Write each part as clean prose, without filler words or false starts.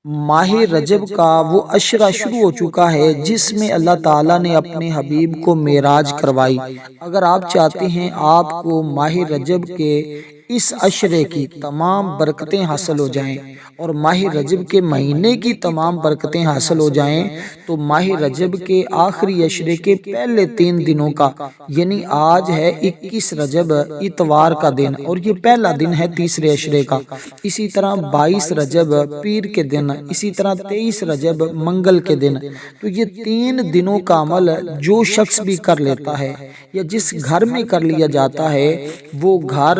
ماہ رجب کا وہ عشرہ شروع ہو چکا ہے جس میں اللہ تعالیٰ نے اپنے حبیب کو معراج کروائی۔ اگر آپ چاہتے ہیں آپ کو ماہ رجب کے اس عشرے کی تمام برکتیں حاصل ہو جائیں اور ماہ رجب کے مہینے کی تمام برکتیں حاصل ہو جائیں تو ماہ رجب کے آخری عشرے کے پہلے 3 دنوں کا، یعنی آج ہے 21 رجب اتوار کا دن اور یہ پہلا دن ہے تیسرے عشرے کا، اسی طرح 22 رجب پیر کے دن، اسی طرح 23 رجب منگل کے دن، تو یہ 3 دنوں کا عمل جو شخص بھی کر لیتا ہے یا جس گھر میں کر لیا جاتا ہے وہ گھر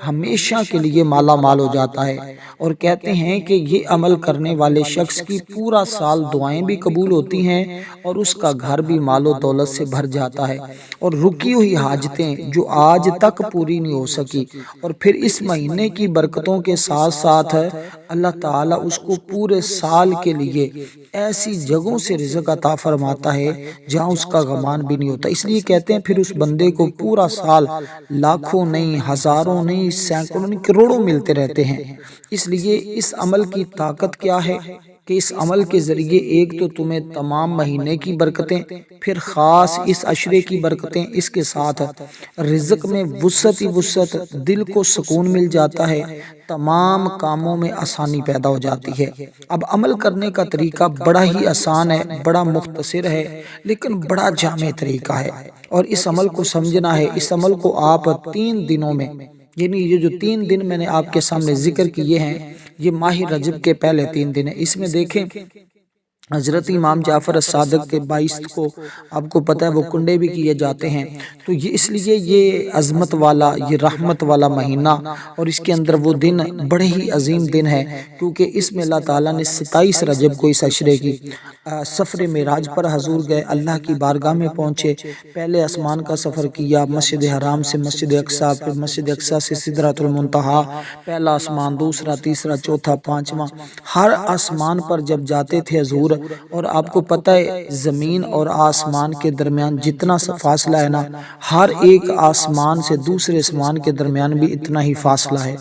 ہمیشہ کے لیے مالا مال ہو جاتا ہے، اور کہتے ہیں کہ یہ عمل کرنے والے شخص کی پورا سال دعائیں بھی قبول ہوتی ہیں اور اس کا گھر بھی مال و دولت سے بھر جاتا ہے، اور رکی ہوئی حاجتیں جو آج تک پوری نہیں ہو سکی، اور پھر اس مہینے کی برکتوں کے ساتھ ساتھ اللہ تعالیٰ اس کو پورے سال کے لیے ایسی جگہوں سے رزق عطا فرماتا ہے جہاں اس کا گمان بھی نہیں ہوتا۔ اس لیے کہتے ہیں پھر اس بندے کو پورا سال لاکھوں نہیں، ہزاروں نہیں، سینکڑوں نہیں، کروڑوں ملتے رہتے ہیں۔ اس لیے اس عمل کی طاقت کیا ہے کہ اس عمل کے ذریعے ایک تو تمہیں تمام مہینے کی برکتیں، پھر خاص اس عشرے کی برکتیں، اس کے ساتھ رزق میں وسعت ہی وسعت، دل کو سکون مل جاتا ہے، تمام کاموں میں آسانی پیدا ہو جاتی ہے۔ اب عمل کرنے کا طریقہ بڑا ہی آسان ہے، بڑا مختصر ہے، لیکن بڑا جامع طریقہ ہے، اور اس عمل کو سمجھنا ہے۔ اس عمل کو آپ 3 دنوں میں، یعنی یہ جو 3 دن میں نے آپ کے سامنے ذکر کیے ہیں یہ ماہ رجب کے پہلے 3 دن ہیں۔ اس میں دیکھیں حضرت امام جعفر الصادق کے 22 کو آپ کو پتہ ہے وہ کنڈے بھی کیے جاتے ہیں، تو یہ اس لیے یہ عظمت والا، یہ رحمت والا مہینہ، اور اس کے اندر وہ دن بڑے ہی عظیم دن ہے، کیونکہ اس میں اللہ تعالیٰ نے 27 رجب کو اس عشرے کی سفر معراج پر حضور گئے، اللہ کی بارگاہ میں پہنچے، پہلے آسمان کا سفر کیا، مسجد حرام سے مسجد اقصیٰ، پھر مسجد اقصیٰ سے سدرۃ المنتہا، پہلا آسمان، دوسرا، تیسرا، چوتھا، پانچواں، ہر آسمان پر جب جاتے تھے حضور، اور آپ کو پتہ ہے زمین اور آسمان کے درمیان جتنا فاصلہ ہے نا، ہر ایک آسمان سے دوسرے آسمان کے درمیان بھی اتنا ہی فاصلہ ہے،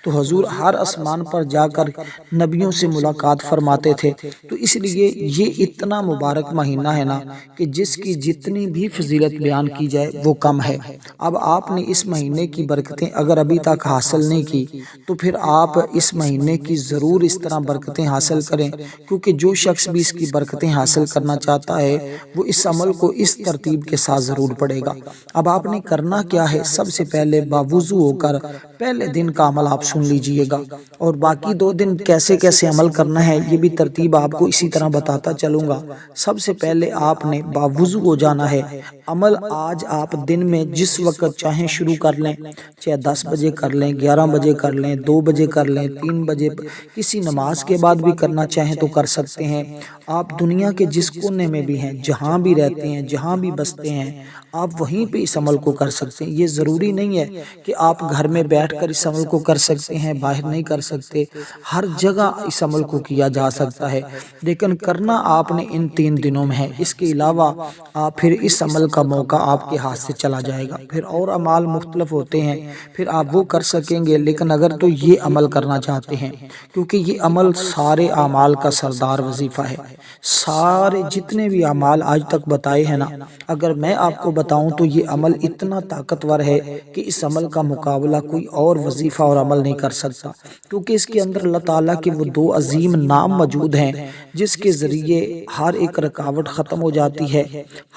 تو حضور ہر آسمان پر جا کر نبیوں سے ملاقات فرماتے تھے۔ تو اس لیے یہ اتنا مبارک مہینہ ہے نا کہ جس کی جتنی بھی فضیلت بیان کی جائے وہ کم ہے۔ اب آپ نے اس مہینے کی برکتیں اگر ابھی تک حاصل نہیں کی تو پھر آپ اس مہینے کی ضرور اس طرح برکتیں حاصل کریں، کیونکہ جو شخص بھی اس کی برکتیں حاصل کرنا چاہتا ہے وہ اس عمل کو اس ترتیب کے ساتھ ضرور پڑھے گا۔ اب آپ نے کرنا کیا ہے، سب سے پہلے باوضو ہو کر پہلے دن کا عمل آپ سن لیجئے گا، اور باقی 2 دن کیسے کیسے عمل کرنا ہے یہ بھی ترتیب آپ کو اسی طرح بتاتا چلوں گا۔ سب سے پہلے آپ نے باوضو ہو جانا ہے۔ عمل آج آپ دن میں جس وقت چاہیں شروع کر لیں، چاہے 10 بجے کر لیں، 11 بجے کر لیں، 2 بجے کر لیں، 3 بجے، کسی نماز کے بعد بھی کرنا چاہیں تو کر سکتے ہیں۔ آپ دنیا کے جس کونے میں بھی ہیں، جہاں بھی رہتے ہیں، جہاں بھی بستے ہیں، آپ وہیں پہ اس عمل کو کر سکتے ہیں۔ یہ ضروری نہیں ہے کہ آپ گھر میں بیٹھ کر اس عمل کو کر سکتے ہیں، باہر نہیں کر سکتے، ہر جگہ اس عمل کو کیا جا سکتا ہے، لیکن کرنا آپ نے ان 3 دنوں میں ہے۔ اس کے علاوہ آپ پھر اس عمل کا موقع آپ کے ہاتھ سے چلا جائے گا، پھر اور اعمال مختلف ہوتے ہیں، پھر آپ وہ کر سکیں گے، لیکن اگر تو یہ عمل کرنا چاہتے ہیں، کیونکہ یہ عمل سارے اعمال کا سردار وظیفہ ہے۔ سارے جتنے بھی اعمال آج تک بتائے ہیں نا، اگر میں آپ کو بتاؤں تو یہ عمل اتنا طاقتور ہے کہ اس عمل کا مقابلہ کوئی اور وظیفہ اور عمل نہیں کر سکتا، کیونکہ اس کے اندر اللہ تعالیٰ کے وہ 2 عظیم نام موجود ہیں جس کے ذریعے ہر ایک رکاوٹ ختم ہو جاتی ہے،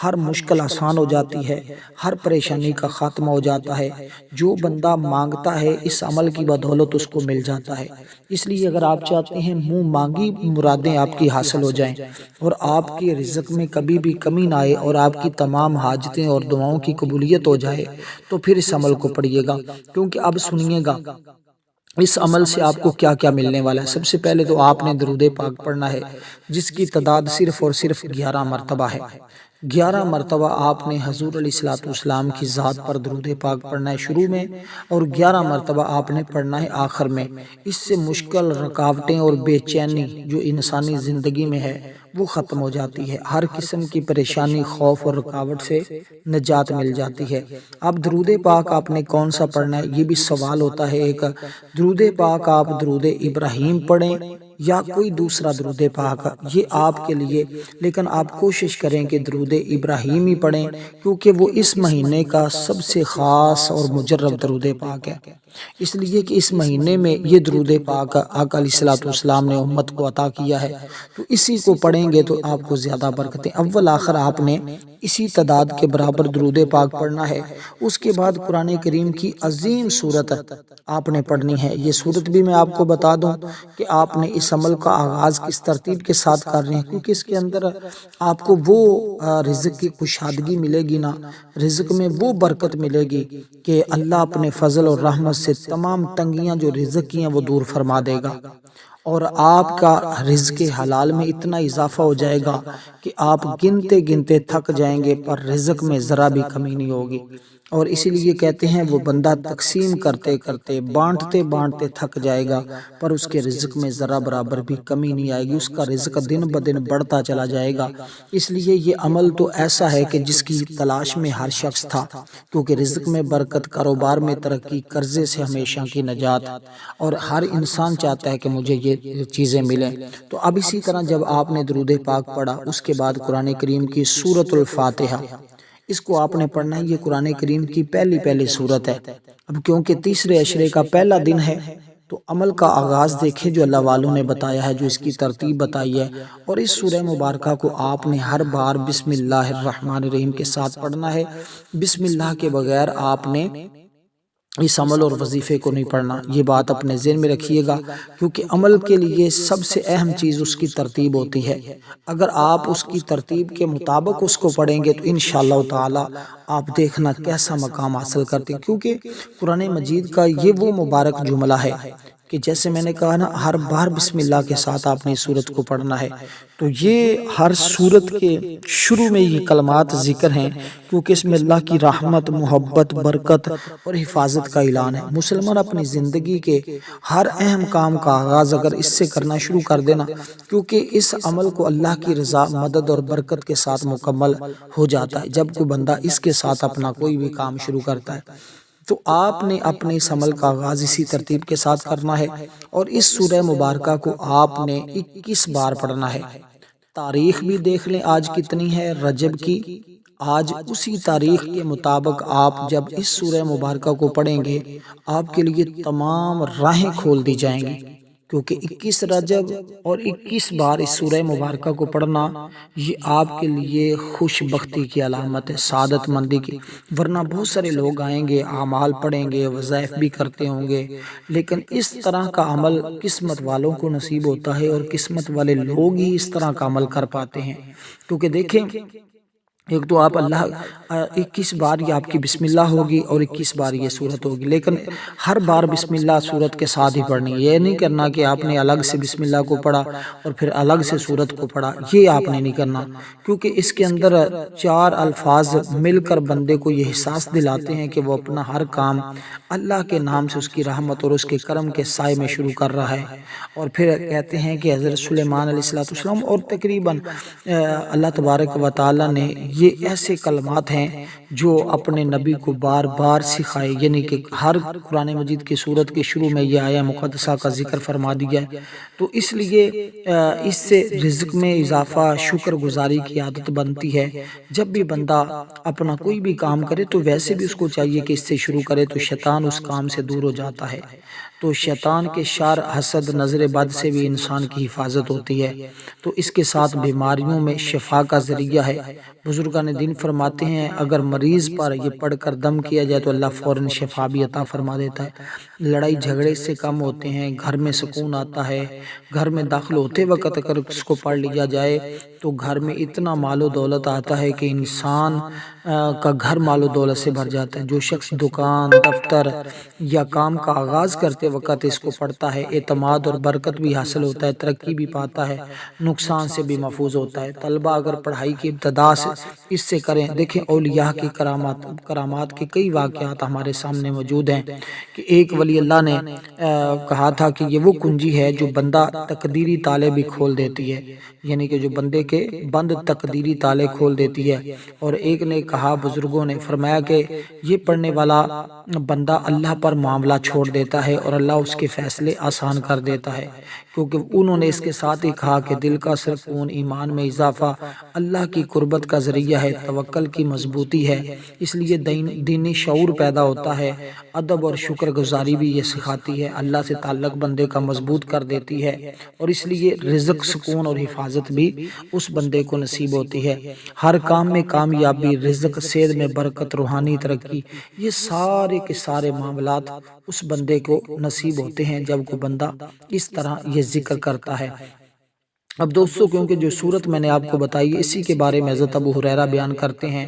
ہر مشکل آسان ہو جاتی ہے، ہر پریشانی کا خاتمہ ہو جاتا ہے۔ جو بندہ مانگتا ہے اس عمل کی بدولت اس کو مل جاتا ہے۔ اس لیے اگر آپ چاہتے ہیں منہ مانگی مرادیں آپ کی حاصل ہو جائیں اور آپ کے رزق میں کبھی بھی کمی نہ آئے اور آپ کی تمام حاجتیں اور دعاؤں کی قبولیت ہو جائے، تو پھر اس عمل کو پڑھیے گا، کیونکہ اب سنیے گا اس عمل سے آپ کو کیا کیا ملنے والا ہے۔ سب سے پہلے تو آپ نے درود پاک پڑھنا ہے، جس کی تعداد صرف اور صرف 11 مرتبہ ہے۔ 11 مرتبہ آپ نے حضور علیہ الصلوۃ والسلام کی ذات پر درود پاک پڑھنا ہے شروع میں، اور 11 مرتبہ آپ نے پڑھنا ہے آخر میں۔ اس سے مشکل، رکاوٹیں اور بے چینی جو انسانی زندگی میں ہے وہ ختم ہو جاتی ہے، ہر قسم کی پریشانی، خوف اور رکاوٹ سے نجات مل جاتی ہے۔ اب درود پاک آپ نے کون سا پڑھنا ہے، یہ بھی سوال ہوتا ہے ایک۔ درود پاک آپ درود ابراہیم پڑھیں یا کوئی دوسرا درود پاک، یہ آپ کے لیے، لیکن آپ کوشش کریں کہ درود ابراہیمی پڑھیں، کیونکہ وہ اس مہینے کا سب سے خاص اور مجرب درود پاک ہے، اس لیے کہ اس مہینے میں یہ درود پاک آقا علیہ الصلوۃ والسلام نے امت کو عطا کیا ہے، تو اسی کو پڑھیں گے تو آپ کو زیادہ برکتیں، اول آخر آپ نے اسی تعداد کے برابر درود پاک پڑھنا ہے۔ اس کے بعد قرآن کریم کی عظیم سورت آپ نے پڑھنی ہے۔ یہ سورت بھی میں آپ کو بتا دوں کہ آپ نے اس عمل کا آغاز کس ترتیب کے ساتھ کر رہے ہیں، کیونکہ اس کے اندر آپ کو وہ رزق کی کشادگی ملے گی نا، رزق میں وہ برکت ملے گی کہ اللہ اپنے فضل اور رحمت سے تمام تنگیاں جو رزق کی ہیں وہ دور فرما دے گا، اور آپ کا رزق حلال میں اتنا اضافہ ہو جائے گا کہ آپ گنتے گنتے تھک جائیں گے، پر رزق میں ذرا بھی کمی نہیں ہوگی۔ اور اسی لیے کہتے ہیں وہ بندہ تقسیم کرتے کرتے بانٹتے بانٹتے تھک جائے گا، پر اس کے رزق میں ذرا برابر بھی کمی نہیں آئے گی، اس کا رزق دن بدن بڑھتا چلا جائے گا۔ اس لیے یہ عمل تو ایسا ہے کہ جس کی تلاش میں ہر شخص تھا، کیونکہ رزق میں برکت، کاروبار میں ترقی، قرضے سے ہمیشہ کی نجات، اور ہر انسان چاہتا ہے کہ مجھے یہ چیزیں ملیں۔ تو اب اسی طرح جب آپ نے درود پاک پڑھا، اس کے بعد قرآن کریم کی سورۃ الفاتحہ، اس کو آپ نے پڑھنا ہے۔ یہ قرآن کریم کی پہلی سورت ہے۔ اب کیونکہ تیسرے عشرے کا پہلا دن ہے تو عمل کا آغاز دیکھیں جو اللہ والوں نے بتایا ہے، جو اس کی ترتیب بتائی ہے، اور اس سورہ مبارکہ کو آپ نے ہر بار بسم اللہ الرحمن الرحیم کے ساتھ پڑھنا ہے۔ بسم اللہ کے بغیر آپ نے اس عمل اور وظیفے کو نہیں پڑھنا، یہ بات اپنے ذہن میں رکھیے گا، کیونکہ عمل کے لیے سب سے اہم چیز اس کی ترتیب ہوتی ہے۔ اگر آپ اس کی ترتیب کے مطابق اس کو پڑھیں گے تو انشاءاللہ تعالی آپ دیکھنا کیسا مقام حاصل کرتے ہیں، کیونکہ قرآن مجید کا یہ وہ مبارک جملہ ہے کہ جیسے میں نے کہا نا، ہر بار بسم اللہ کے ساتھ آپ نے اس سورت کو پڑھنا ہے۔ تو یہ ہر سورت کے شروع میں یہ کلمات ذکر ہیں، کیونکہ اس میں اللہ کی رحمت، محبت، برکت اور حفاظت کا اعلان ہے۔ مسلمان اپنی زندگی کے ہر اہم کام کا آغاز اگر اس سے کرنا شروع کر دینا، کیونکہ اس عمل کو اللہ کی رضا، مدد اور برکت کے ساتھ مکمل ہو جاتا ہے جب کوئی بندہ اس کے ساتھ اپنا کوئی بھی کام شروع کرتا ہے۔ تو آپ نے اپنے اس عمل کا آغاز اسی ترتیب کے ساتھ کرنا ہے، اور اس سورہ مبارکہ کو آپ نے 21 بار پڑھنا ہے۔ تاریخ بھی دیکھ لیں آج کتنی ہے، رجب کی۔ آج اسی تاریخ کے مطابق آپ جب اس سورہ مبارکہ کو پڑھیں گے، آپ کے لیے تمام راہیں کھول دی جائیں گی، کیونکہ 21 رجب اور 21 بار اس سورہ مبارکہ کو پڑھنا یہ آپ کے لیے خوش بختی کی علامت ہے، سعادت مندی کی۔ ورنہ بہت سارے لوگ آئیں گے، اعمال پڑھیں گے، وظائف بھی کرتے ہوں گے، لیکن اس طرح کا عمل قسمت والوں کو نصیب ہوتا ہے، اور قسمت والے لوگ ہی اس طرح کا عمل کر پاتے ہیں۔ کیونکہ دیکھیں، ایک تو آپ اللہ 21 بار یہ آپ کی بسم اللہ ہوگی اور 21 بار یہ سورت ہوگی، لیکن ہر بار بسم اللہ سورت کے ساتھ ہی پڑھنی ہے۔ یہ نہیں کرنا کہ آپ نے الگ سے بسم اللہ کو پڑھا اور پھر الگ سے سورت کو پڑھا، یہ آپ نے نہیں کرنا، کیونکہ اس کے اندر 4 الفاظ مل کر بندے کو یہ احساس دلاتے ہیں کہ وہ اپنا ہر کام اللہ کے نام سے، اس کی رحمت اور اس کے کرم کے سائے میں شروع کر رہا ہے۔ اور پھر کہتے ہیں کہ حضرت سلیمان علیہ السلام اور تقریباً اللہ تبارک و تعالی نے یہ ایسے کلمات ہیں جو اپنے نبی کو بار بار سکھائے، یعنی کہ ہر قرآن مجید کی سورت کے شروع میں یہ آیہ مقدسہ کا ذکر فرما دیا ہے۔ تو اس لیے اس سے رزق میں اضافہ، شکر گزاری کی عادت بنتی ہے۔ جب بھی بندہ اپنا کوئی بھی کام کرے تو ویسے بھی اس کو چاہیے کہ اس سے شروع کرے، تو شیطان اس کام سے دور ہو جاتا ہے۔ تو شیطان کے شر، حسد، نظر بد سے بھی انسان کی حفاظت ہوتی ہے، تو اس کے ساتھ بیماریوں میں شفا کا ذریعہ ہے۔ بزرگان دین فرماتے ہیں اگر مریض پر یہ پڑھ کر دم کیا جائے تو اللہ فوراً شفا بھی عطا فرما دیتا ہے۔ لڑائی جھگڑے سے کم ہوتے ہیں، گھر میں سکون آتا ہے۔ گھر میں داخل ہوتے وقت اگر اس کو پڑھ لیا جائے تو گھر میں اتنا مال و دولت آتا ہے کہ انسان کا گھر مال و دولت سے بھر جاتا ہے۔ جو شخص دکان، دفتر یا کام کا آغاز کرتے وقت اس کو پڑھتا ہے، اعتماد اور برکت بھی حاصل ہوتا ہے، ترقی بھی پاتا ہے، نقصان سے بھی محفوظ ہوتا ہے۔ طلبہ اگر پڑھائی کی ابتدا سے اس سے کریں، دیکھیں اولیاء کی کرامات کے کئی واقعات ہمارے سامنے موجود ہیں کہ ایک ولی اللہ نے کہا تھا کہ یہ وہ کنجی ہے جو بندہ تقدیری تالے بھی کھول دیتی ہے، یعنی کہ جو بندے کے بند تقدیری تالے کھول دیتی ہے۔ اور ایک نے کہا، بزرگوں نے فرمایا کہ یہ پڑھنے والا بندہ اللہ پر معاملہ چھوڑ دیتا ہے اور اللہ اس کے فیصلے آسان کر دیتا ہے، کیونکہ انہوں نے اس کے ساتھ ہی کہا کہ دل کا سکون، ایمان میں اضافہ، اللہ کی قربت کا ذریعہ ہے، توکل کی مضبوطی ہے، اس لیے دینی شعور پیدا ہوتا ہے، ادب اور شکر گزاری بھی یہ سکھاتی ہے، اللہ سے تعلق بندے کا مضبوط کر دیتی ہے، اور اس لیے رزق، سکون اور حفاظت بھی اس بندے کو نصیب ہوتی ہے۔ ہر کام میں کامیابی، رزق، صحت میں برکت، روحانی ترقی، یہ سارے کے سارے معاملات اس بندے کو نصیب ہوتے ہیں جب کوئی بندہ اس طرح یہ ذکر کرتا ہے۔ اب دوستو، کیونکہ جو صورت میں نے آپ کو بتائی اسی کے بارے میں حضرت ابو ہریرہ بیان کرتے ہیں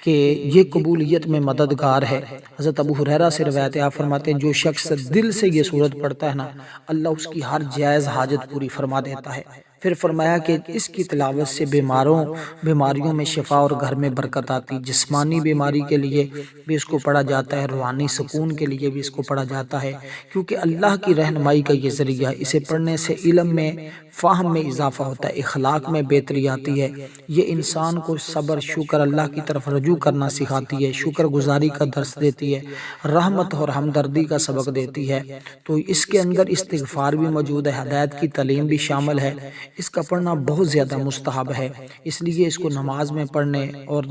کہ یہ قبولیت میں مددگار ہے۔ حضرت ابو ہریرہ سے روایت ہے، آپ فرماتے ہیں جو شخص دل سے یہ صورت پڑھتا ہے نا، اللہ اس کی ہر جائز حاجت پوری فرما دیتا ہے۔ پھر فرمایا کہ اس کی تلاوت سے بیماریوں میں شفا اور گھر میں برکت آتی، جسمانی بیماری کے لیے بھی اس کو پڑھا جاتا ہے، روحانی سکون کے لیے بھی اس کو پڑھا جاتا ہے، کیونکہ اللہ کی رہنمائی کا یہ ذریعہ ہے۔ اسے پڑھنے سے علم میں، فہم میں اضافہ ہوتا ہے، اخلاق میں بہتری آتی ہے، یہ انسان کو صبر، شکر، اللہ کی طرف رجوع کرنا سکھاتی ہے، شکر گزاری کا درس دیتی ہے، رحمت اور ہمدردی کا سبق دیتی ہے۔ تو اس کے اندر استغفار بھی موجود ہے، ہدایت کی تعلیم بھی شامل ہے۔ اس کا پڑھنا بہت زیادہ مستحب ہے، اس لیے اس کو نماز میں پڑھنے اور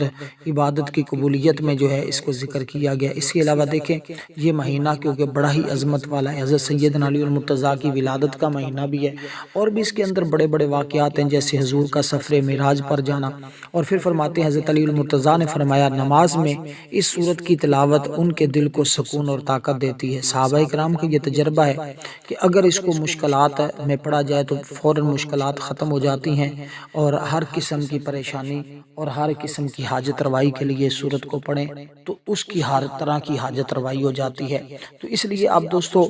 عبادت کی قبولیت میں جو ہے اس کو ذکر کیا گیا۔ اس کے علاوہ دیکھیں یہ مہینہ کیونکہ بڑا ہی عظمت والا ہے، حضرت سیدنا علی المرتضیٰ کی ولادت کا مہینہ بھی ہے، اور بھی اس کے اندر بڑے بڑے واقعات ہیں، جیسے حضور کا سفر معراج پر جانا۔ اور پھر فرماتے ہیں حضرت علی المرتضیٰ نے فرمایا نماز میں اس سورت کی تلاوت ان کے دل کو سکون اور طاقت دیتی ہے۔ صحابہ کرام کا یہ تجربہ ہے کہ اگر اس کو مشکلات میں پڑھا جائے تو فوراً مشکلات ختم ہو جاتی ہیں، اور ہر قسم کی پریشانی اور ہر قسم کی حاجت روائی کے لیے سورت کو پڑھیں تو اس کی ہر طرح کی حاجت روائی ہو جاتی ہے۔ تو اس لیے آپ دوستو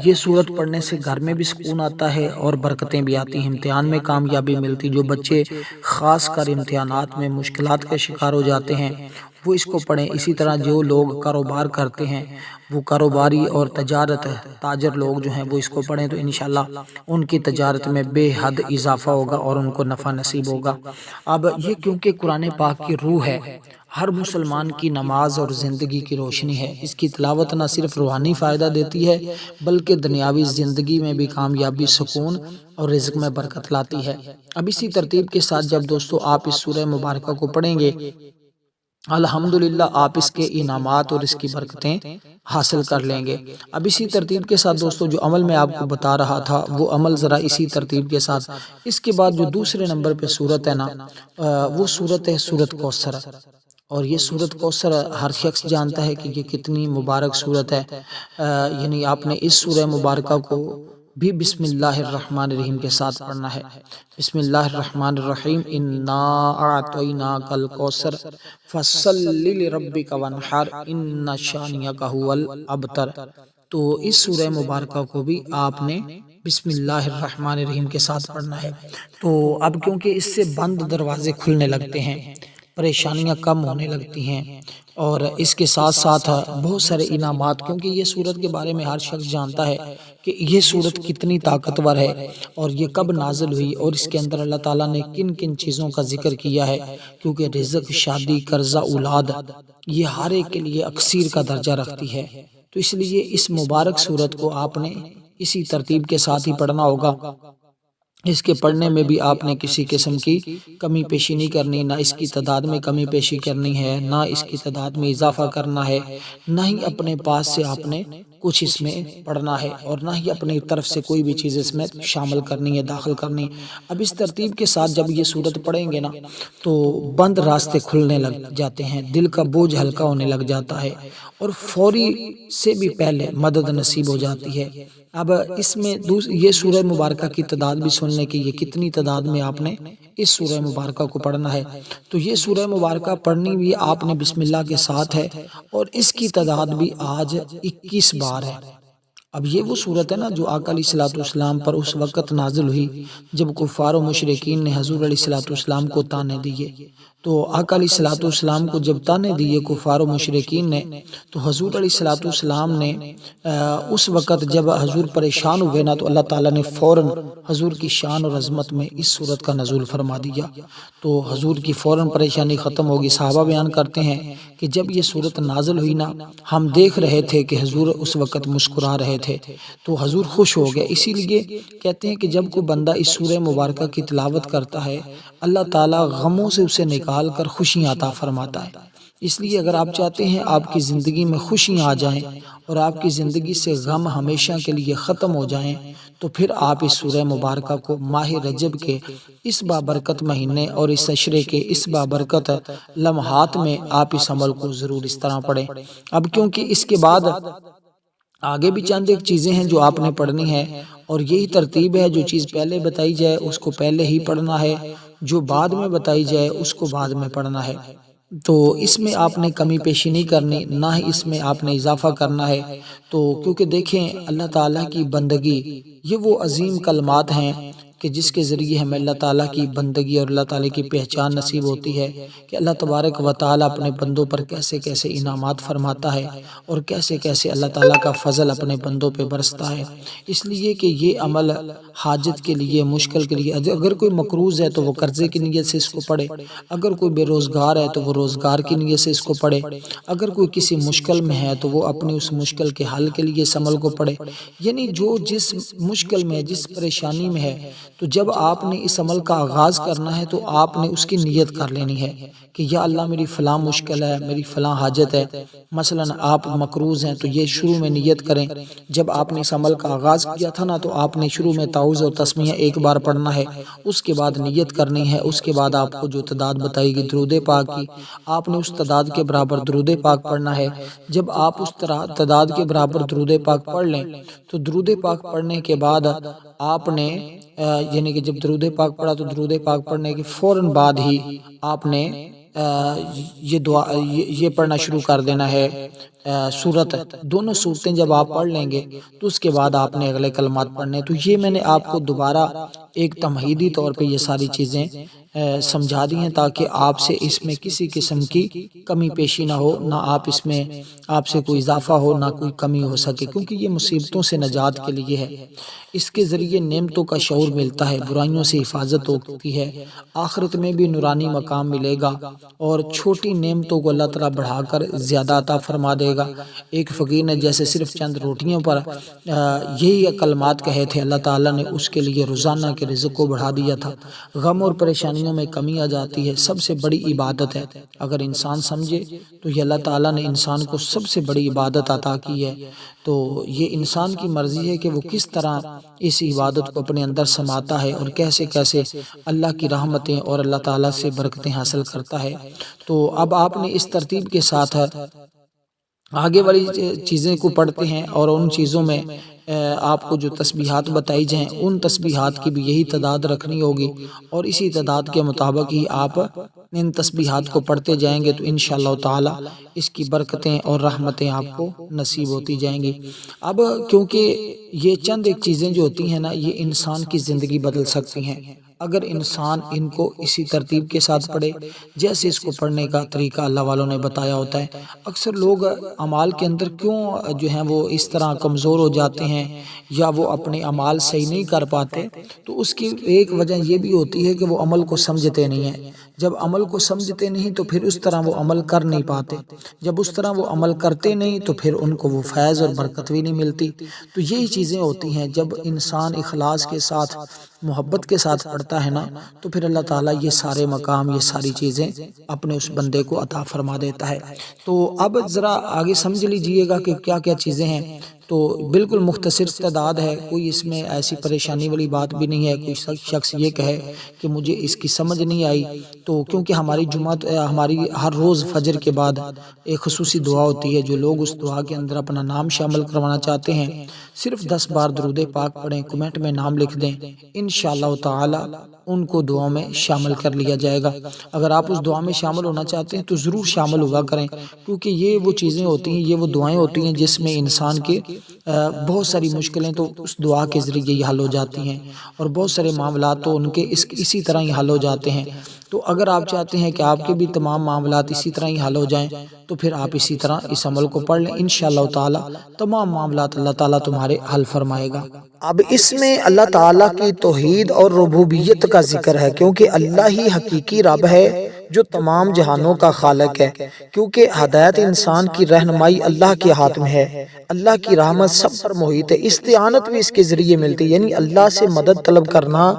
یہ سورت پڑھنے سے گھر میں بھی سکون آتا ہے اور برکتیں بھی آتی ہیں، امتحان میں کامیابی ملتی۔ جو بچے خاص کر امتحانات میں مشکلات کا شکار ہو جاتے ہیں وہ اس کو پڑھیں۔ اسی طرح جو لوگ کاروبار کرتے ہیں، وہ کاروباری اور تاجر لوگ جو ہیں وہ اس کو پڑھیں تو انشاءاللہ ان کی تجارت میں بے حد اضافہ ہوگا اور ان کو نفع نصیب ہوگا۔ اب یہ کیونکہ قرآن پاک کی روح ہے، ہر مسلمان کی نماز اور زندگی کی روشنی ہے، اس کی تلاوت نہ صرف روحانی فائدہ دیتی ہے بلکہ دنیاوی زندگی میں بھی کامیابی، سکون اور رزق میں برکت لاتی ہے۔ اب اسی ترتیب کے ساتھ جب دوستو آپ اس سورہ مبارکہ کو پڑھیں گے، الحمدللہ آپ اس کے انعامات اور اس کی برکتیں حاصل کر لیں گے۔ اب اسی ترتیب کے ساتھ دوستو جو عمل میں آپ کو بتا رہا تھا وہ عمل ذرا اسی ترتیب کے ساتھ، اس کے بعد جو دوسرے نمبر پہ سورت ہے نا وہ سورت ہے سورت کوثر، اور یہ سورت کوثر ہر شخص جانتا ہے کہ یہ کتنی مبارک سورت ہے، یعنی آپ نے اس سورہ مبارکہ کو بھی بسم اللہ الرحمن الرحیم کے ساتھ پڑھنا ہے۔ بسم اللہ الرحمن الرحیم، انا اعطیناک الکوثر فصلی لربک وانحر ان شانئک ھو الابتر۔ تو اس سورہ مبارکہ کو بھی آپ نے بسم اللہ الرحمن الرحیم کے ساتھ پڑھنا ہے۔ تو اب کیونکہ اس سے بند دروازے کھلنے لگتے ہیں، پریشانیاں کم ہونے لگتی ہیں، اور اس کے ساتھ ساتھ بہت سارے انعامات، کیونکہ یہ سورت کے بارے میں ہر شخص جانتا ہے کہ یہ سورت کتنی طاقتور ہے اور یہ کب نازل ہوئی، اور اس کے اندر اللہ تعالیٰ نے کن کن چیزوں کا ذکر کیا ہے، کیونکہ رزق، شادی، قرضہ، اولاد یہ ہر ایک کے لیے اکثیر کا درجہ رکھتی ہے۔ تو اس لیے اس مبارک سورت کو آپ نے اسی ترتیب کے ساتھ ہی پڑھنا ہوگا۔ اس کے پڑھنے میں بھی آپ نے کسی قسم کی کمی پیشی نہیں کرنی، نہ اس کی تعداد میں کمی پیشی کرنی ہے، نہ اس کی تعداد میں اضافہ کرنا ہے، نہ ہی اپنے پاس سے آپ نے کچھ اس میں پڑھنا ہے، اور نہ ہی اپنی طرف سے کوئی بھی چیز اس میں شامل کرنی ہے، داخل کرنی۔ اب اس ترتیب کے ساتھ جب یہ سورت پڑھیں گے نا تو بند راستے کھلنے لگ جاتے ہیں، دل کا بوجھ ہلکا ہونے لگ جاتا ہے، اور فوری سے بھی پہلے مدد نصیب ہو جاتی ہے۔ اب اس میں یہ سورہ مبارکہ کی تعداد بھی سننے کی، یہ کتنی تعداد میں آپ نے اس سورہ مبارکہ کو پڑھنا ہے۔ تو یہ سورہ مبارکہ پڑھنی بھی آپ نے بسم اللہ کے ساتھ ہے، اور اس کی تعداد بھی آج 21 بار ہے۔ اب یہ وہ صورت ہے نا جو آقا علیہ الصلوۃ والسلام پر اس وقت نازل ہوئی جب کفار و مشرکین نے حضور علیہ الصلوۃ والسلام کو طعنے دیے، تو آقا علیہ الصلوۃ والسلام کو جب تانے دیے کفار و مشرکین نے، تو حضور علیہ الصلوۃ والسلام نے اس وقت جب حضور پریشان ہوئے نا، تو اللہ تعالیٰ نے فوراً حضور کی شان اور عظمت میں اس صورت کا نزول فرما دیا، تو حضور کی فوراً پریشانی ختم ہوگی۔ صحابہ بیان کرتے ہیں کہ جب یہ صورت نازل ہوئی نا، ہم دیکھ رہے تھے کہ حضور اس وقت مسکرا رہے تھے، تو حضور خوش ہو گئے۔ اسی لیے کہتے ہیں کہ جب کوئی بندہ اس سورہ مبارکہ کی تلاوت کرتا ہے، اللہ تعالیٰ غموں سے اسے نکال کر خوشیاں عطا فرماتا ہے۔ اس لیے اگر آپ چاہتے ہیں آپ کی زندگی میں خوشیاں آ جائیں اور آپ کی زندگی سے غم ہمیشہ کے لیے ختم ہو جائیں، تو پھر آپ اس سورہ مبارکہ کو ماہ رجب کے اس بابرکت مہینے اور اس عشرے کے اس بابرکت لمحات میں آپ اس عمل کو ضرور اس طرح پڑھیں۔ اب کیونکہ اس کے بعد آگے بھی چند ایک چیزیں ہیں جو آپ نے پڑھنی ہے، اور یہی ترتیب ہے، جو چیز پہلے بتائی جائے اس کو پہلے ہی پڑھنا ہے، جو بعد میں بتائی جائے اس کو بعد میں پڑھنا ہے۔ تو اس میں آپ نے کمی پیشی نہیں کرنی، نہ ہی اس میں آپ نے اضافہ کرنا ہے۔ تو کیونکہ دیکھیں اللہ تعالیٰ کی بندگی یہ وہ عظیم کلمات ہیں کہ جس کے ذریعے ہمیں اللہ تعالیٰ کی بندگی اور اللہ تعالیٰ کی پہچان نصیب ہوتی ہے کہ اللہ تبارک و تعالیٰ اپنے بندوں پر کیسے کیسے انعامات فرماتا ہے اور کیسے کیسے اللہ تعالیٰ کا فضل اپنے بندوں پہ برستا ہے۔ اس لیے کہ یہ عمل حاجت کے لیے، مشکل کے لیے، اگر کوئی مقروض ہے تو وہ قرضے کی نیت سے اس کو پڑھے، اگر کوئی بے روزگار ہے تو وہ روزگار کی نیت سے اس کو پڑھے، اگر کوئی کسی مشکل میں ہے تو وہ اپنی اس مشکل کے حل کے لیے اس عمل کو پڑھے۔ یعنی جو جس مشکل میں، جس پریشانی میں ہے، تو جب آپ نے اس عمل کا آغاز کرنا ہے تو آپ نے اس کی نیت کر لینی ہے کہ یا اللہ میری فلاں مشکل ہے، میری فلاں حاجت ہے۔ مثلا آپ مقروض ہیں تو یہ شروع میں نیت کریں۔ جب آپ نے اس عمل کا آغاز کیا تھا نا، تو آپ نے شروع میں تعوذ اور تسمیہ ایک بار پڑھنا ہے، اس کے بعد نیت کرنی ہے، اس کے بعد آپ کو جو تعداد بتائی گئی درود پاک کی، آپ نے اس تعداد کے برابر درود پاک پڑھنا ہے۔ جب آپ اس تعداد کے برابر درود پاک پڑھ لیں تو درود پاک پڑھنے کے بعد آپ نے یعنی کہ جب درود پاک پڑھا تو درود پاک پڑھنے کے فوراً بعد ہی آپ نے یہ دعا یہ پڑھنا شروع کر دینا ہے سورت۔ دونوں صورتیں جب آپ پڑھ لیں گے تو اس کے بعد آپ نے اگلے کلمات پڑھنے۔ تو یہ میں نے آپ کو دوبارہ ایک تمہیدی طور پہ یہ ساری چیزیں سمجھا دی ہیں تاکہ آپ سے اس میں کسی قسم کی کمی پیشی نہ ہو، نہ اس میں آپ سے کوئی اضافہ ہو، نہ کوئی کمی ہو سکے، کیونکہ یہ مصیبتوں سے نجات کے لیے ہے۔ اس کے ذریعے نعمتوں کا شعور ملتا ہے، برائیوں سے حفاظت ہوتی ہے، آخرت میں بھی نورانی مقام ملے گا، اور چھوٹی نعمتوں کو اللہ تعالیٰ بڑھا کر زیادہ عطا فرما دے گا۔ ایک فقیر نے جیسے صرف چند روٹیوں پر یہی کلمات کہے تھے، اللہ تعالیٰ نے اس کے لیے روزانہ کے رزق کو بڑھا دیا تھا۔ غم اور پریشانیوں میں کمی آ جاتی ہے، سب سے بڑی عبادت ہے۔ اگر انسان سمجھے تو یہ اللہ تعالیٰ نے انسان کو سب سے بڑی عبادت عطا کی ہے۔ تو یہ انسان کی مرضی ہے کہ وہ کس طرح اس عبادت کو اپنے اندر سماتا ہے اور کیسے کیسے اللہ کی رحمتیں اور اللہ تعالیٰ سے برکتیں حاصل کرتا ہے۔ تو اب آپ نے اس ترتیب کے ساتھ آگے والی چیزیں کو پڑھتے ہیں، اور ان چیزوں میں آپ کو جو تسبیحات بتائی جائیں ان تسبیحات کی بھی یہی تعداد رکھنی ہوگی، اور اسی تعداد کے مطابق ہی آپ ان تسبیحات کو پڑھتے جائیں گے تو انشاءاللہ تعالی اس کی برکتیں اور رحمتیں آپ کو نصیب ہوتی جائیں گی۔ اب کیونکہ یہ چند ایک چیزیں جو ہوتی ہیں نا، یہ انسان کی زندگی بدل سکتی ہیں اگر انسان ان کو اسی ترتیب کے ساتھ پڑھے جیسے اس کو پڑھنے کا طریقہ اللہ والوں نے بتایا ہوتا ہے۔ اکثر لوگ اعمال کے اندر کیوں جو ہیں وہ اس طرح کمزور ہو جاتے ہیں یا وہ اپنے اعمال صحیح نہیں کر پاتے، تو اس کی ایک وجہ یہ بھی ہوتی ہے کہ وہ عمل کو سمجھتے نہیں ہیں۔ جب عمل کو سمجھتے نہیں تو پھر اس طرح وہ عمل کر نہیں پاتے، جب اس طرح وہ عمل کرتے نہیں تو پھر ان کو وہ فیض اور برکت بھی نہیں ملتی۔ تو یہی چیزیں ہوتی ہیں، جب انسان اخلاص کے ساتھ محبت کے ساتھ پڑھتا ہے نا، تو پھر اللہ تعالیٰ یہ سارے مقام، یہ ساری چیزیں اپنے اس بندے کو عطا فرما دیتا ہے۔ تو اب ذرا آگے سمجھ لیجئے گا کہ کیا کیا چیزیں ہیں۔ تو بالکل مختصر تعداد ہے، کوئی اس میں ایسی پریشانی والی بات بھی نہیں ہے۔ کوئی شخص یہ کہے کہ مجھے اس کی سمجھ نہیں آئی، تو کیونکہ ہماری ہر روز فجر کے بعد ایک خصوصی دعا ہوتی ہے، جو لوگ اس دعا کے اندر اپنا نام شامل کروانا چاہتے ہیں صرف 10 بار درود پاک پڑھیں، کمنٹ میں نام لکھ دیں، انشاءاللہ تعالی ان کو دعا میں شامل کر لیا جائے گا۔ اگر آپ اس دعا میں شامل ہونا چاہتے ہیں تو ضرور شامل ہوا کریں، کیونکہ یہ وہ چیزیں ہوتی ہیں، یہ وہ دعائیں ہوتی ہیں جس میں انسان کے بہت ساری مشکلیں تو اس دعا کے ذریعے ہی حل ہو جاتی ہیں، اور بہت سارے معاملات تو ان کے اسی طرح ہی حل ہو جاتے ہیں۔ تو اگر آپ چاہتے ہیں کہ آپ کے بھی تمام معاملات اسی طرح ہی حل ہو جائیں تو پھر آپ اسی طرح اس عمل کو پڑھ لیں، انشاءاللہ تعالی تمام معاملات اللہ تعالیٰ تمہارے حل فرمائے گا۔ اب اس میں اللہ تعالیٰ کی توحید اور ربوبیت کا ذکر ہے، کیونکہ اللہ ہی حقیقی رب ہے جو تمام جہانوں کا خالق ہے، کیونکہ ہدایت انسان کی رہنمائی اللہ کے ہاتھ میں ہے، اللہ کی رحمت سب پر محیط ہے، استعانت بھی اس کے ذریعے ملتی ہے، یعنی اللہ سے مدد طلب کرنا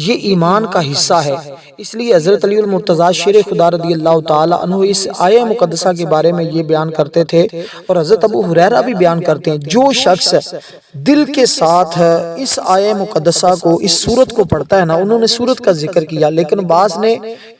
یہ ایمان کا حصہ ہے۔ اس لیے حضرت علی المرتضیٰ شیر خدا رضی اللہ تعالی عنہ اس آیہ مقدسہ کے بارے میں یہ بیان کرتے تھے، اور حضرت ابو ہریرہ بھی بیان کرتے ہیں، جو شخص دل کے ساتھ اس آیہ مقدسہ کو، اس سورت کو پڑھتا ہے نا، انہوں نے سورت کا ذکر کیا لیکن بعض نے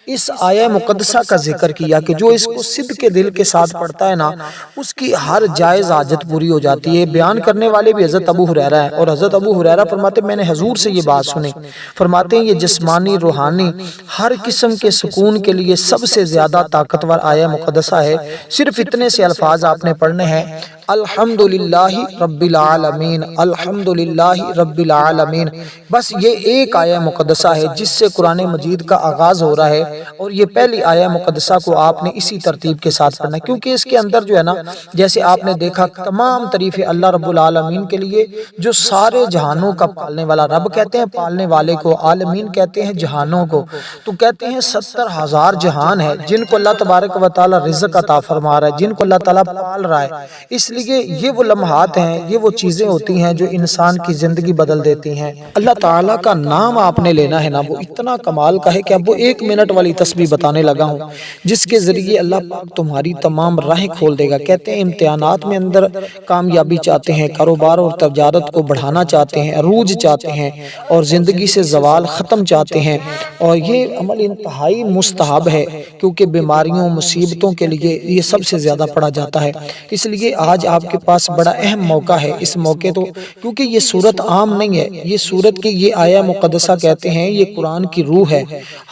اس آیہ مقدسہ کا ذکر کیا کہ جو اس کو صدق کے دل کے ساتھ پڑھتا ہے نا، اس کی ہر جائز حاجت پوری ہو جاتی ہے۔ بیان کرنے والے بھی حضرت ابو ہریرہ ہیں، اور حضرت ابو ہریرہ فرماتے ہیں میں نے حضور سے یہ بات سنی، فرماتے ہیں یہ جسمانی روحانی ہر قسم کے سکون کے لیے سب سے زیادہ طاقتور آیہ مقدسہ ہے۔ صرف اتنے سے الفاظ آپ نے پڑھنے ہیں، الحمدللہ رب العالمین، الحمدللہ رب العالمین، بس یہ ایک آیہ مقدسہ ہے جس سے قرآن مجید کا آغاز ہو رہا ہے، اور یہ پہلی آیہ مقدسہ کو آپ نے اسی ترتیب کے ساتھ پڑھنا ہے، کیونکہ اس کے اندر جو ہے نا، جیسے آپ نے دیکھا تمام تعریف اللہ رب العالمین کے لیے جو سارے جہانوں کا پالنے والا، رب کہتے ہیں پالنے والے کو، عالمین کہتے ہیں جہانوں کو، تو کہتے ہیں 70,000 جہان ہے جن کو اللہ تبارک و تعالی رزق عطا فرما رہا ہے، جن کو اللہ تعالیٰ پال رہا ہے۔ اس لیے یہ وہ لمحات ہیں، یہ وہ چیزیں ہوتی ہیں جو انسان کی زندگی بدل دیتی ہیں۔ اللہ تعالیٰ کا نام آپ نے لینا ہے نا، وہ اتنا کمال کا ہے کہ اب وہ 1 منٹ والی تسبیح بتانے لگا ہوں جس کے ذریعے اللہ پاک تمہاری تمام راہیں کھول دے گا۔ کہتے ہیں امتحانات میں اندر کامیابی چاہتے ہیں، کاروبار اور تجارت کو بڑھانا چاہتے ہیں، عروج چاہتے ہیں، اور زندگی سے زوال ختم چاہتے ہیں، اور یہ عمل انتہائی مستحب ہے کیونکہ بیماریوں مصیبتوں کے لیے یہ سب سے زیادہ پڑھا جاتا ہے۔ اس لیے آج آپ کے پاس بڑا اہم موقع ہے، اس موقع تو کیونکہ یہ صورت عام نہیں ہے، یہ صورت کی یہ آیہ مقدسہ کہتے ہیں یہ قرآن کی روح ہے،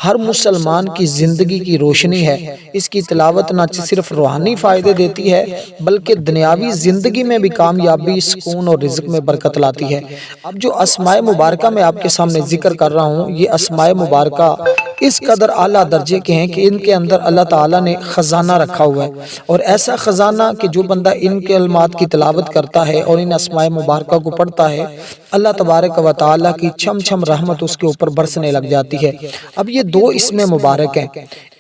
ہر مسلمان کی زندگی کی روشنی ہے۔ اس کی تلاوت نہ صرف روحانی فائدے دیتی ہے بلکہ دنیاوی زندگی میں بھی کامیابی، سکون اور رزق میں برکت لاتی ہے۔ اب جو اسماء مبارکہ میں آپ کے سامنے ذکر کر رہا ہوں، یہ اسماء مبارکہ اس قدر اعلیٰ درجے کے ہیں کہ ان کے اندر اللہ تعالیٰ نے خزانہ رکھا ہوا ہے، اور ایسا خزانہ کہ جو بندہ ان کلمات کی تلاوت کرتا ہے اور ان اسماء مبارکہ کو پڑھتا ہے، اللہ تبارک و تعالیٰ کی چھم چھم رحمت اس کے اوپر برسنے لگ جاتی ہے۔ اب یہ 2 اسم مبارک ہیں،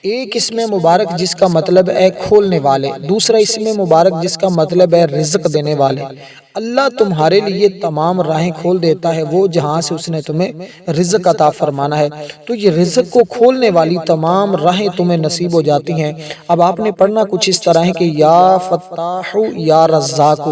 ایک اسم مبارک جس کا مطلب ہے کھولنے والے، دوسرا اسم مبارک جس کا مطلب ہے رزق دینے والے۔ اللہ تمہارے لیے تمام راہیں کھول دیتا ہے، وہ جہاں سے اس نے تمہیں رزق عطا فرمانا ہے، تو یہ رزق کو کھولنے والی تمام راہیں تمہیں نصیب ہو جاتی ہیں۔ اب آپ نے پڑھنا کچھ اس طرح ہے کہ یا فتاح یا رزاق،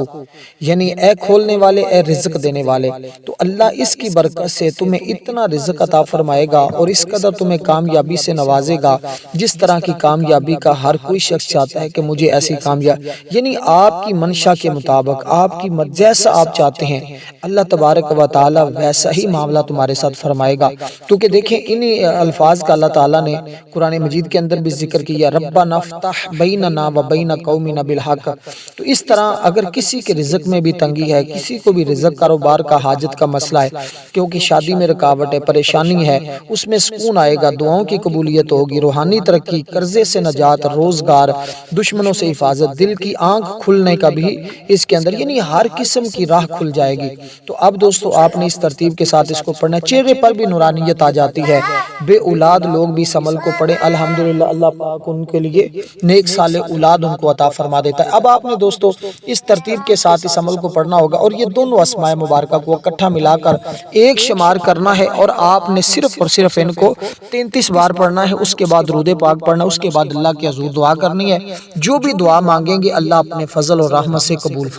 یعنی اے کھولنے والے، اے رزق دینے والے، تو اللہ اس کی برکت سے تمہیں اتنا رزق عطا فرمائے گا اور اس قدر تمہیں کامیابی سے نوازے گا جس طرح کی کامیابی کا ہر کوئی شخص چاہتا ہے کہ مجھے ایسی کامیابی، یعنی آپ کی منشا کے مطابق، آپ کی جیسا آپ چاہتے ہیں اللہ تبارک و تعالی ویسا ہی معاملہ تمہارے ساتھ فرمائے گا۔ کیونکہ دیکھیں انہی الفاظ کا اللہ تعالیٰ نے قرآن مجید کے اندر بھی ذکر کیا، ربنا افتح بیننا و بین قومنا بالحق۔ تو اس طرح اگر کسی کے رزق میں بھی تنگی ہے، کسی کو بھی رزق، کاروبار کا حاجت کا مسئلہ ہے، کیونکہ شادی میں رکاوٹ ہے، پریشانی ہے، اس میں سکون آئے گا، دعاؤں کی قبولیت ہوگی، روحانی ترقی، قرضے سے نجات، روزگار، دشمنوں سے حفاظت، دل کی آنکھ کھلنے کا بھی اس کے اندر، یعنی ہر قسم کی راہ کھل جائے گی۔ تو اب دوستو آپ نے اس ترتیب کے ساتھ اس کو پڑھنا ہے، چہرے پر بھی نورانیت آ جاتی ہے، بے اولاد لوگ بھی اس عمل کو پڑھیں، الحمدللہ اللہ پاک ان کے لیے نیک صالح اولاد ان کو عطا فرما دیتا ہے۔ اب آپ نے دوستو اس ترتیب کے ساتھ اس عمل کو پڑھنا ہوگا، اور یہ دونوں اسماء مبارکہ کو اکٹھا ملا کر ایک شمار کرنا ہے، اور آپ نے صرف اور صرف ان کو 33 بار پڑھنا ہے، اس کے بعد درود پاک پڑھنا، اس کے بعد اللہ کے حضور دعا کرنی ہے، جو بھی دعا مانگیں گے اللہ اپنے فضل اور رحمت سے قبول فرمائے۔